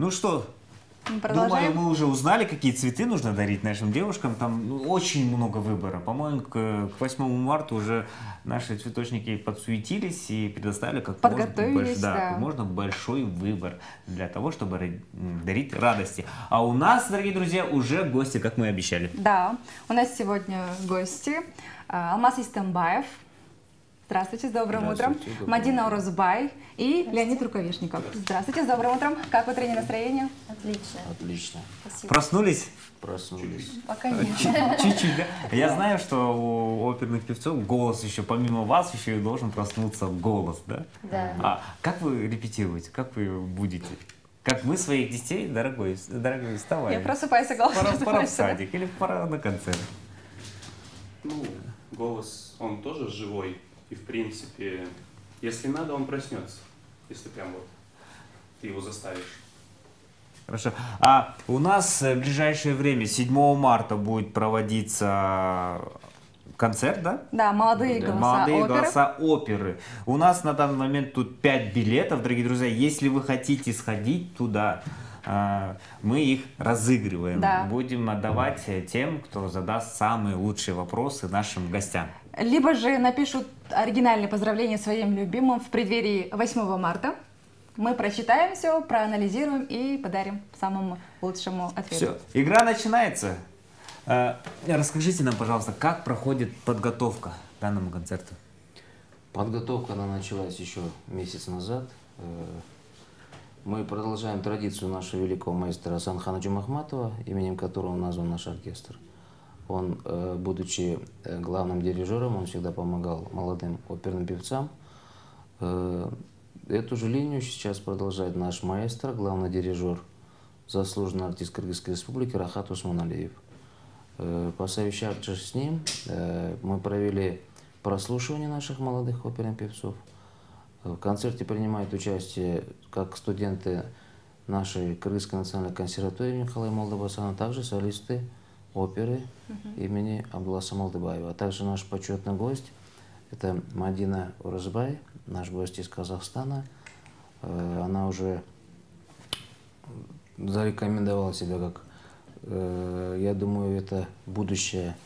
Ну что, Продолжаем. думаю, мы уже узнали, какие цветы нужно дарить нашим девушкам. Там очень много выбора. По-моему, к 8 марта уже наши цветочники подсуетились и предоставили как можно большой выбор для того, чтобы дарить радости. А у нас, дорогие друзья, уже гости, как мы и обещали. Да, у нас сегодня гости. Алмаз Истамбаев. Здравствуйте, с добрым утром. Мадина Орозбай и Леонид Рукавишников. Здравствуйте, с добрым утром. Как утреннее настроение? Отлично. Отлично. Спасибо. Проснулись? Проснулись. Пока нет. Чуть-чуть, да? Я знаю, что у оперных певцов голос еще, помимо вас, еще и должен проснуться голос, да? Да. А как вы репетируете? Как вы будете? Как мы своих детей, дорогой, вставай. Я просыпаюсь, и голос Пора в садик или пора на концерт? Ну, голос, он тоже живой. И, в принципе, если надо, он проснется. Если прям вот ты его заставишь. Хорошо. А у нас в ближайшее время, 7 марта, будет проводиться концерт, да? Да, молодые голоса Молодые оперы. голоса оперы. У нас на данный момент тут 5 билетов, дорогие друзья. Если вы хотите сходить туда, мы их разыгрываем. Да. Будем отдавать тем, кто задаст самые лучшие вопросы нашим гостям. Либо же напишут оригинальные поздравления своим любимым в преддверии 8 марта. Мы прочитаем все, проанализируем и подарим самому лучшему ответу. Все, игра начинается. Расскажите нам, пожалуйста, как проходит подготовка к данному концерту? Подготовка она началась еще месяц назад. Мы продолжаем традицию нашего великого маэстро Асанхана Джумахматова, именем которого назван наш оркестр. Он, будучи главным дирижером, он всегда помогал молодым оперным певцам. Эту же линию сейчас продолжает наш маэстро, главный дирижер, заслуженный артист Кыргызской республики Рахат Усманалиев. Посовещавшись с ним, мы провели прослушивание наших молодых оперных певцов. В концерте принимают участие как студенты нашей Кыргызской национальной консерватории Николая Молдобасана, а также солисты оперы имени Абдуласа Молдыбаева. А также наш почетный гость – это Мадина Орозбай, наш гость из Казахстана. Она уже зарекомендовала себя как, я думаю, это будущая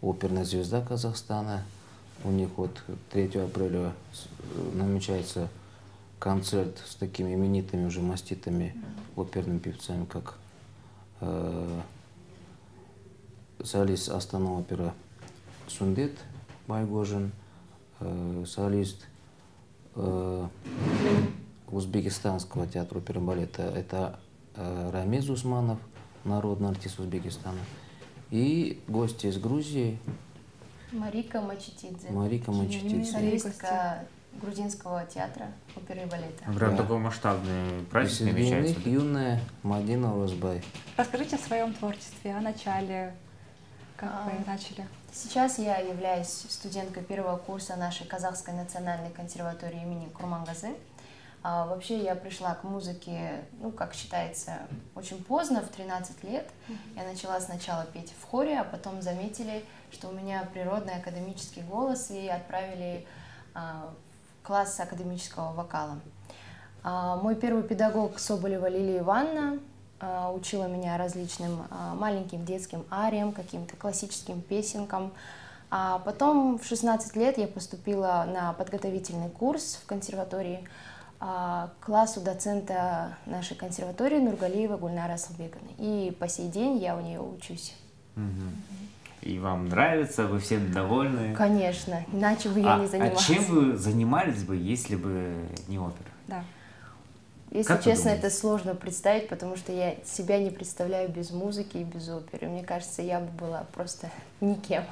оперная звезда Казахстана. У них вот 3 апреля намечается концерт с такими именитыми уже маститыми оперными певцами, как солист Астана опера Сундет Байгожин, солист Узбекистанского театра оперы и балета это Рамиз Усманов, народный артист Узбекистана, и гости из Грузии Марика Мачетидзе. Марика Мачетидзе. Солистка грузинского театра оперы и балета. Прям такой масштабный праздник намечается. Да? Юная Мадина Орозбай. Расскажите о своем творчестве, о начале, как вы начали. Сейчас я являюсь студенткой 1-го курса нашей Казахской национальной консерватории имени Курмангазы. Вообще я пришла к музыке, ну, как считается, очень поздно, в 13 лет. Я начала сначала петь в хоре, а потом заметили, что у меня природный академический голос, и отправили в класс академического вокала. Мой первый педагог Соболева Лилия Ивановна учила меня различным маленьким детским ариям, каким-то классическим песенкам. А потом в 16 лет я поступила на подготовительный курс в консерватории к классу доцента нашей консерватории Нургалиева Гульнара Асылбековны. И по сей день я у нее учусь. И вам нравится, вы все довольны? Конечно, иначе бы я не занималась. А чем вы занимались бы, если бы не опера? Да. Если честно, это сложно представить, потому что я себя не представляю без музыки и без оперы. Мне кажется, я бы была просто никем.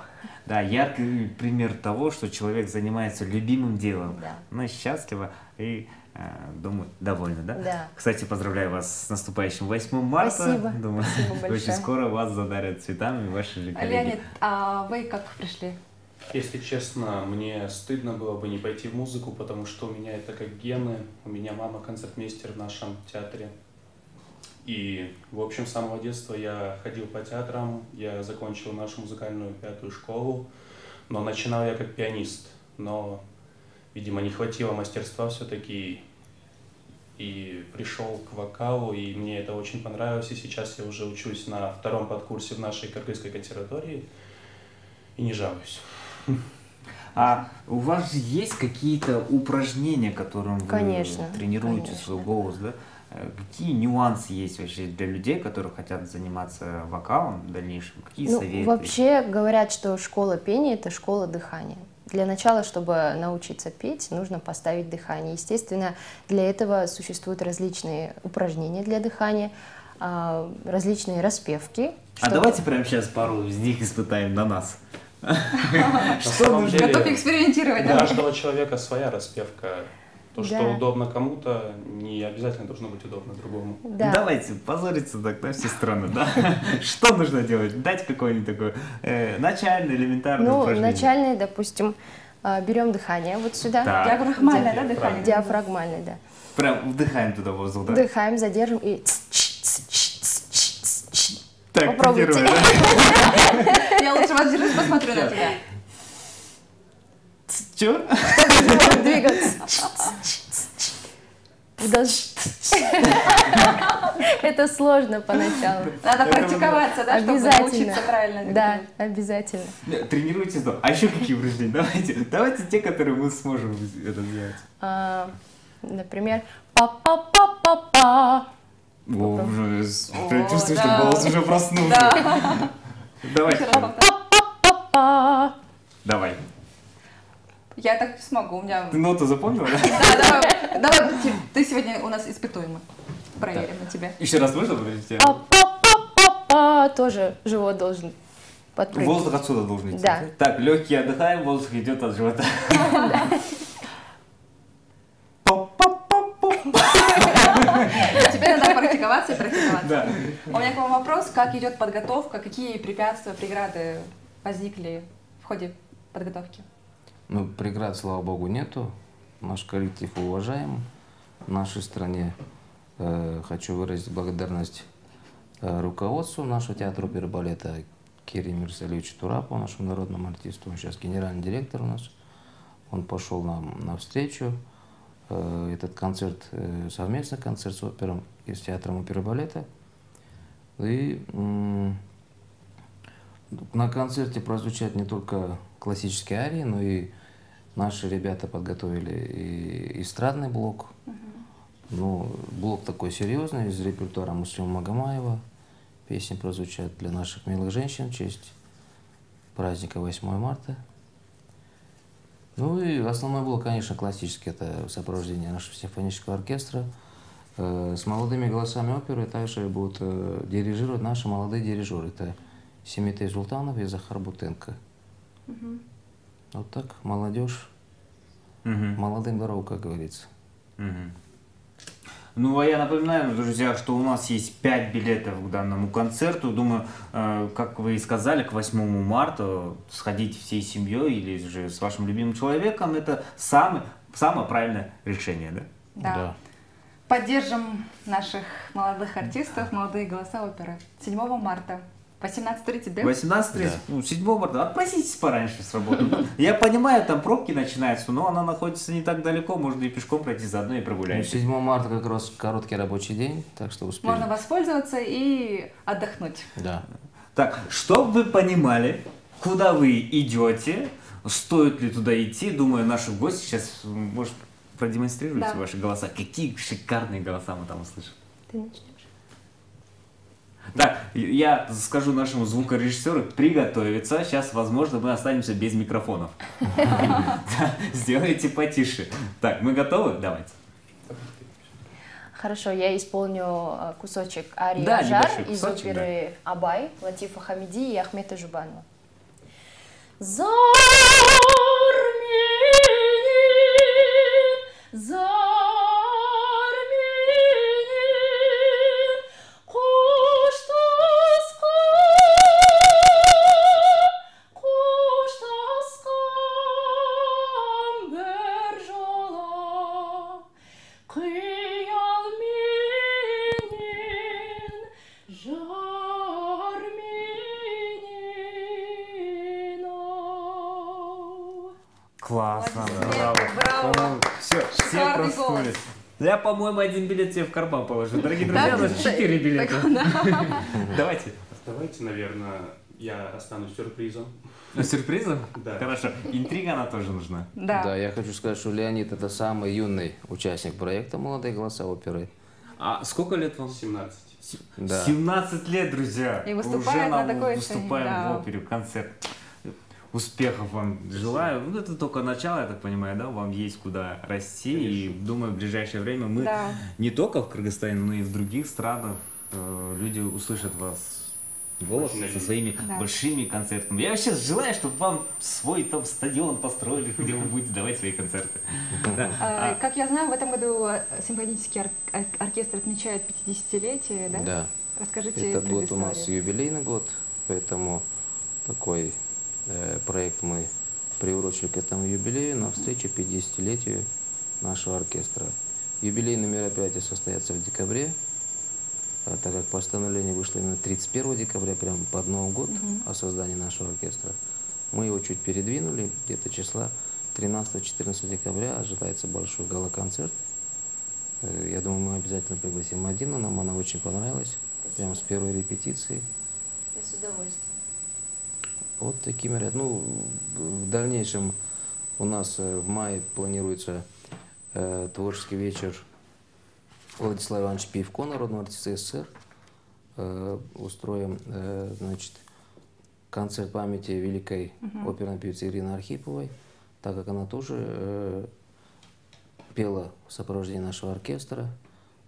Да, яркий пример того, что человек занимается любимым делом, да. Она счастлива и, думаю, довольна, да? Да. Кстати, поздравляю вас с наступающим 8 марта. Спасибо. Думаю, Спасибо большое. Очень скоро вас задарят цветами ваши же коллеги. Леонид, а вы как пришли? Если честно, мне стыдно было бы не пойти в музыку, потому что у меня это как гены. У меня мама концертмейстер в нашем театре. И, в общем, с самого детства я ходил по театрам, я закончил нашу музыкальную 5-ю школу, но начинал я как пианист. Но, видимо, не хватило мастерства все-таки. и пришел к вокалу, и мне это очень понравилось, и сейчас я уже учусь на 2-м подкурсе в нашей Кыргызской консерватории, и не жалуюсь. А у вас же есть какие-то упражнения, которым вы тренируете свой голос, да? Какие нюансы есть вообще для людей, которые хотят заниматься вокалом в дальнейшем? Какие советы? Вообще говорят, что школа пения – это школа дыхания. Для начала, чтобы научиться петь, нужно поставить дыхание. Естественно, для этого существуют различные упражнения для дыхания, различные распевки. А давайте прямо сейчас пару из них испытаем на нас. Что нужно? Готов экспериментировать. У каждого человека своя распевка. То, что удобно кому-то, не обязательно должно быть удобно другому. Да. Давайте позориться так на все страны, да? Что нужно делать? Дать какое-нибудь такое начальное, элементарное упражнение. Начальное, допустим, берем дыхание вот сюда. Диафрагмальное, да, дыхание? Диафрагмальное, да. Прям вдыхаем туда воздух, да? Вдыхаем, задержим и... Так, попробуйте. Я лучше воздержусь, посмотрю на тебя. Чё? Двигаться. Это сложно поначалу. Надо практиковаться, да, чтобы научиться правильно. Да, обязательно. Тренируйтесь. А еще какие упражнения? Давайте те, которые мы сможем это сделать. Например, па-па-па-па-па. Прям чувствую, что голос уже проснулся. Давай. Па-па-па-па. Давай. Я так не смогу, у меня... Ты ноту запомнила, да? Да, давай, ты сегодня у нас испытуемый. Проверим на тебя. Еще раз можно, подождите? Па-па-па-па-па. Тоже живот должен подпрыгнуть. Воздух отсюда должен идти. Да. Так, легкие отдыхаем, воздух идет от живота. Теперь надо практиковаться и практиковаться. Да. У меня к вам вопрос, как идет подготовка, какие препятствия, преграды возникли в ходе подготовки? Ну, преград, слава богу, нету. Наш коллектив уважаем. В нашей стране хочу выразить благодарность руководству нашего театра оперы и балета Кире Мирсалевичу Турапову, нашему народному артисту. Он сейчас генеральный директор у нас. Он пошел нам навстречу. Этот концерт, совместный концерт с опером и с театром оперы и балета. И на концерте прозвучат не только классические арии, но и наши ребята подготовили и эстрадный блок. Ну, блок такой серьезный, из репертуара Муслима Магомаева. Песни прозвучат для наших милых женщин в честь праздника 8 марта. Ну и основной блок, конечно, классический, это сопровождение нашего симфонического оркестра. С молодыми голосами оперы также будут дирижировать наши молодые дирижеры. Это Семитей Султанов и Захар Бутенко. Вот так, молодежь, молодым дорогу, как говорится. Ну, а я напоминаю, друзья, что у нас есть 5 билетов к данному концерту. Думаю, как вы и сказали, к 8 марта сходить всей семьей или же с вашим любимым человеком – это самое правильное решение, да? Да. Поддержим наших молодых артистов, молодые голоса оперы 7 марта. 18:30, да? 18:30, да. Ну, 7 марта. Отпроситесь пораньше с работы. Я понимаю, там пробки начинаются, но она находится не так далеко, можно и пешком пройти заодно и прогуляться. 7 марта как раз короткий рабочий день, так что успеем. Можно воспользоваться и отдохнуть. Да. Так, чтобы вы понимали, куда вы идете, стоит ли туда идти, думаю, наши гости сейчас, может, продемонстрируйте ваши голоса. Какие шикарные голоса мы там услышим. Ты начнешь. Так, я скажу нашему звукорежиссеру приготовиться. Сейчас, возможно, мы останемся без микрофонов. Сделайте потише. Так, мы готовы? Давайте. Хорошо, я исполню кусочек арии Да, «Ажар» небольшой из кусочек, оперы «Абай» Латифа Хамиди и Ахмета Жубанова. Зар менен, зар менен, коштаскам бир жола, кыял менен, жар менен, ау. Классно, Молодец, браво. браво. Все Шикарный проснулись. Я, по-моему, один билет себе в карман положу. Дорогие друзья, у нас 4 билета. Давайте. Давайте, наверное, я останусь сюрпризом. Сюрпризом? Да. Хорошо. Интрига, она тоже нужна. Да, я хочу сказать, что Леонид это самый юный участник проекта «Молодые голоса оперы». А сколько лет вам? 17. Да. 17 лет, друзья. И выступает на такой сцене, выступаем да. в опере, концерт. Успехов вам желаю. Ну, это только начало, я так понимаю, да? Вам есть куда расти. И думаю, в ближайшее время мы не только в Кыргызстане, но и в других странах люди услышат вас голос со своими большими концертами. Я вообще желаю, чтобы вам свой там стадион построили, где вы будете давать свои концерты. Как я знаю, в этом году симфонический оркестр отмечает 50-летие, да? Да. Расскажите Этот год у предысторию. нас юбилейный год, поэтому такой проект мы приурочили к этому юбилею на встречу 50-летию нашего оркестра. Юбилейные мероприятия состоятся в декабре, так как постановление вышло именно 31 декабря, прямо под Новый год, о создании нашего оркестра. Мы его чуть передвинули, где-то числа 13-14 декабря ожидается большой гала-концерт. Я думаю, мы обязательно пригласим Мадину, нам она очень понравилась, прямо с первой репетиции. Я с удовольствием. Вот такими, ну, в дальнейшем у нас в мае планируется творческий вечер Владислава Ивановича Пивко, народного артиста СССР. Устроим, значит, концерт памяти великой оперной певицы Ирины Архиповой, так как она тоже пела в сопровождении нашего оркестра.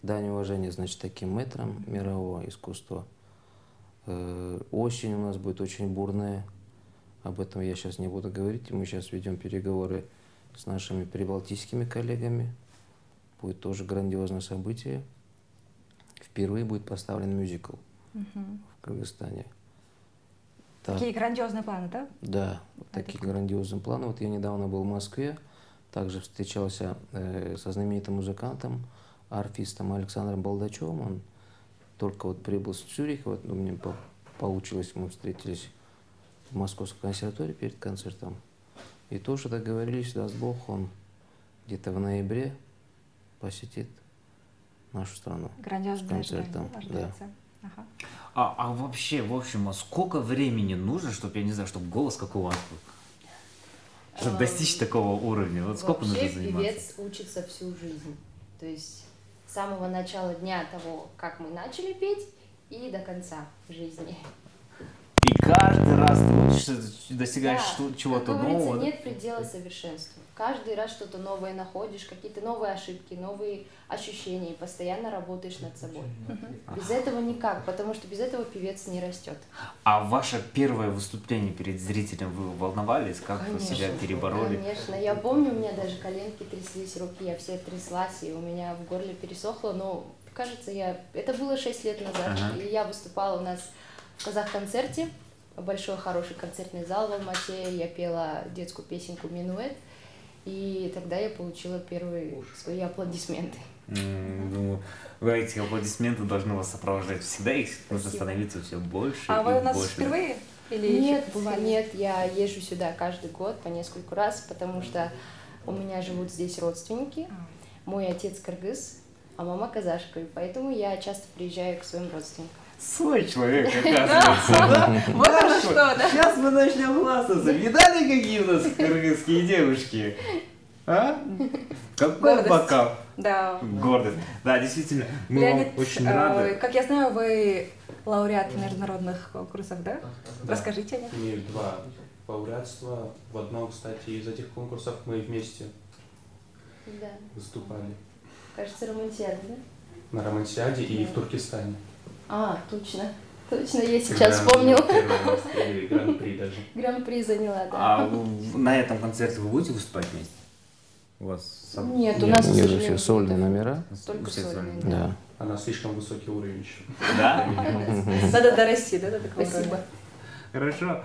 Дань уважения, значит, таким мэтрам мирового искусства. Осень у нас будет очень бурная. Об этом я сейчас не буду говорить. Мы сейчас ведем переговоры с нашими прибалтийскими коллегами. Будет тоже грандиозное событие. Впервые будет поставлен мюзикл в Кыргызстане. Такие грандиозные планы, да? Да, такие грандиозные планы. Вот я недавно был в Москве, также встречался со знаменитым музыкантом, арфистом Александром Балдачевым. Он только вот прибыл с Цюриха, вот у меня получилось, мы встретились в Московской консерватории перед концертом. И тоже договорились, даст Бог, он где-то в ноябре посетит нашу страну. Грандиозный концертом. Да. Ага. А вообще, в общем, сколько времени нужно, чтобы, я не знаю, чтобы голос как у вас был? Чтобы достичь такого уровня? Вот сколько нужно заниматься? Певец учится всю жизнь. То есть с самого начала дня того, как мы начали петь, и до конца жизни. И каждый раз ты учишься, достигаешь чего-то как говорится, нового? нет предела совершенству. Каждый раз что-то новое находишь, какие-то новые ошибки, новые ощущения, и постоянно работаешь над собой. Без этого никак, потому что без этого певец не растет. А ваше первое выступление перед зрителем, вы волновались? Как вы себя перебороли? Конечно, я помню, у меня даже коленки тряслись, руки, я вся тряслась, и у меня в горле пересохло, но, кажется, это было 6 лет назад, и я выступала у нас в Казах-концерте, большой хороший концертный зал в Алмате, я пела детскую песенку «Минуэт», и тогда я получила первые свои аплодисменты. Думаю, эти аплодисменты должны вас сопровождать всегда, их нужно становиться все больше. А вы у нас больше. впервые? Или Нет, я езжу сюда каждый год по нескольку раз, потому что у меня живут здесь родственники. Мой отец кыргыз, а мама казашка, и поэтому я часто приезжаю к своим родственникам. Свой человек, оказывается. Вот оно что, да? Сейчас мы начнем хвастаться. Видали, какие у нас кыргызские девушки? А? Какой бокал? Да. Гордость. Да, действительно, мы Леонид, вам очень рады. как я знаю, вы лауреат международных конкурсов, да? Расскажите о них. У меня 2 лауреатства. В одном, кстати, из этих конкурсов мы вместе выступали. Кажется, романтиада, да? На Романсиаде и в Туркестане. Точно. Точно, я сейчас вспомнила. Гран-при даже. Гран-при заняла, да. А на этом концерте вы будете выступать вместе? У вас Нет, у нас, к все сожалению, сольные номера. только сольные. Да. Она слишком высокий уровень еще. Да? Надо дорасти, да, до такого Спасибо. уровня. Хорошо.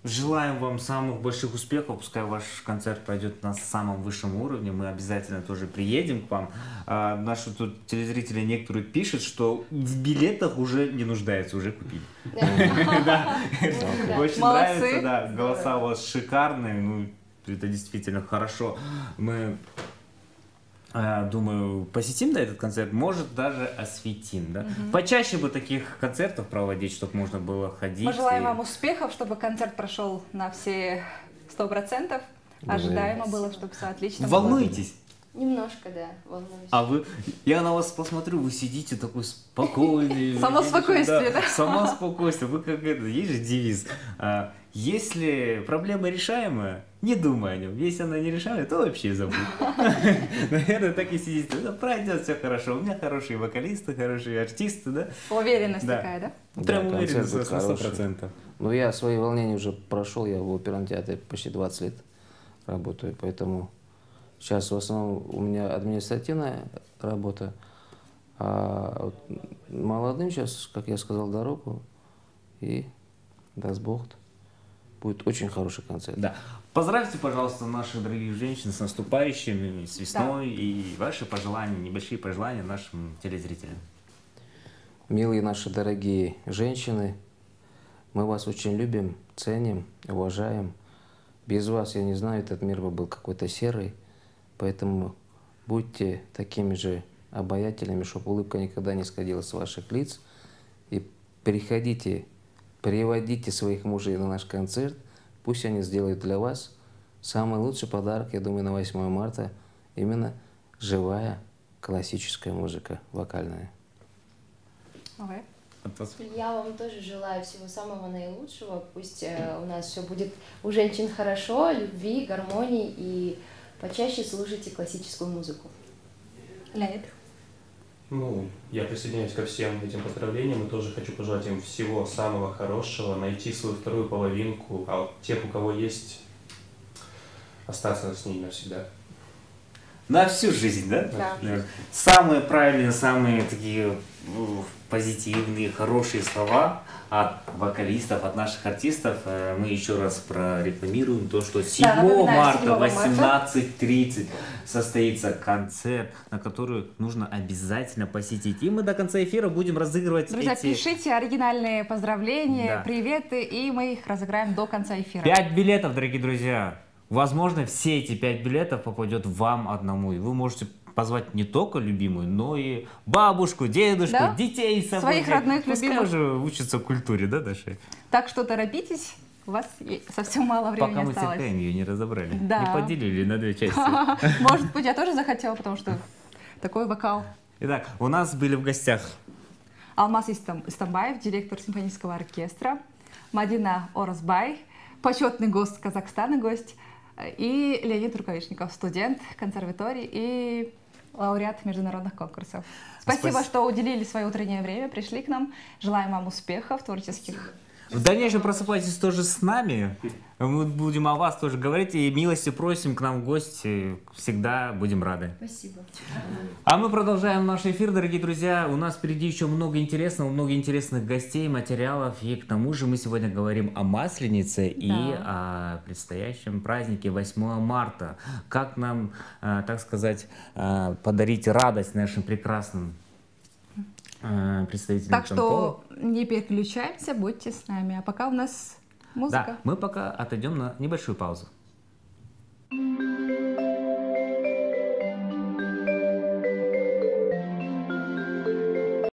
Желаем вам самых больших успехов, пускай ваш концерт пройдет на самом высшем уровне, мы обязательно тоже приедем к вам. Наши тут телезрители некоторые пишут, что в билетах уже не нуждаются, уже купили. Очень нравится, да, голоса у вас шикарные, ну это действительно хорошо. Мы Думаю, посетим, да, этот концерт, может, даже осветим, да. Почаще бы таких концертов проводить, чтобы можно было ходить. Мы желаем вам успехов, чтобы концерт прошел на все 100%. Ожидаемо было, чтобы все отлично было. Волнуетесь? Немножко, да, волнуюсь. А вы, я на вас посмотрю, вы сидите такой спокойный. Само спокойствие, да? Само спокойствие. Вы как это, есть же девиз. Если проблема решаемая, не думай о нем. Если она не решаемая, то вообще забудь. Наверное, так и сидите. Пройдет все хорошо. У меня хорошие вокалисты, хорошие артисты, да? Уверенность такая, да? Прям уверенность на 100%. Ну, я свои волнения уже прошел. Я в оперном театре почти 20 лет работаю, поэтому сейчас в основном у меня административная работа, а вот молодым сейчас, как я сказал, дорогу, и даст Бог, будет очень хороший концерт. Да. Поздравьте, пожалуйста, наших дорогих женщин с наступающими, с весной, и ваши пожелания, небольшие пожелания нашим телезрителям. Милые наши дорогие женщины, мы вас очень любим, ценим, уважаем. Без вас, я не знаю, этот мир бы был какой-то серый. Поэтому будьте такими же обаятельными, чтобы улыбка никогда не сходила с ваших лиц. И приходите, приводите своих мужей на наш концерт. Пусть они сделают для вас самый лучший подарок, я думаю, на 8 марта. Именно живая классическая музыка, вокальная. Я вам тоже желаю всего самого наилучшего. Пусть у нас все будет у женщин хорошо, любви, гармонии, и почаще слушайте классическую музыку. Леонид? Ну, я присоединяюсь ко всем этим поздравлениям и тоже хочу пожелать им всего самого хорошего, найти свою вторую половинку, а вот тех, у кого есть, остаться с ней навсегда. На всю жизнь, да? Да. Самые правильные, самые такие позитивные, хорошие слова от вокалистов, от наших артистов. Мы еще раз прорекламируем то, что 7 марта в 18:30 состоится концерт, на который нужно обязательно посетить. И мы до конца эфира будем разыгрывать Друзья, пишите оригинальные поздравления, приветы, и мы их разыграем до конца эфира. 5 билетов, дорогие друзья. Возможно, все эти 5 билетов попадет вам одному. И вы можете позвать не только любимую, но и бабушку, дедушку, да? детей с собой. Своих родных, любимых. Пускай же учатся культуре, да, Даша? Так что торопитесь, у вас совсем мало времени осталось. Пока мы осталось. цепляем, ее не разобрали. Да. Не поделили на 2 части. Может быть, я тоже захотела, потому что такой вокал. Итак, у нас были в гостях Алмаз Истамбаев, директор симфонического оркестра, Мадина Орозбай, почетный гость Казахстана, гость, и Леонид Рукавишников, студент консерватории и лауреат международных конкурсов. Спасибо, что уделили свое утреннее время, пришли к нам. Желаем вам успехов творческих. В дальнейшем просыпайтесь тоже с нами. Мы будем о вас тоже говорить. И милости просим к нам в гости. Всегда будем рады. Спасибо. А мы продолжаем наш эфир, дорогие друзья. У нас впереди еще много интересных гостей, материалов. И к тому же мы сегодня говорим о Масленице и о предстоящем празднике 8 марта. Как нам, так сказать, подарить радость нашим прекрасным представителям. Так что не переключаемся, будьте с нами. А пока у нас музыка. Да, мы пока отойдем на небольшую паузу.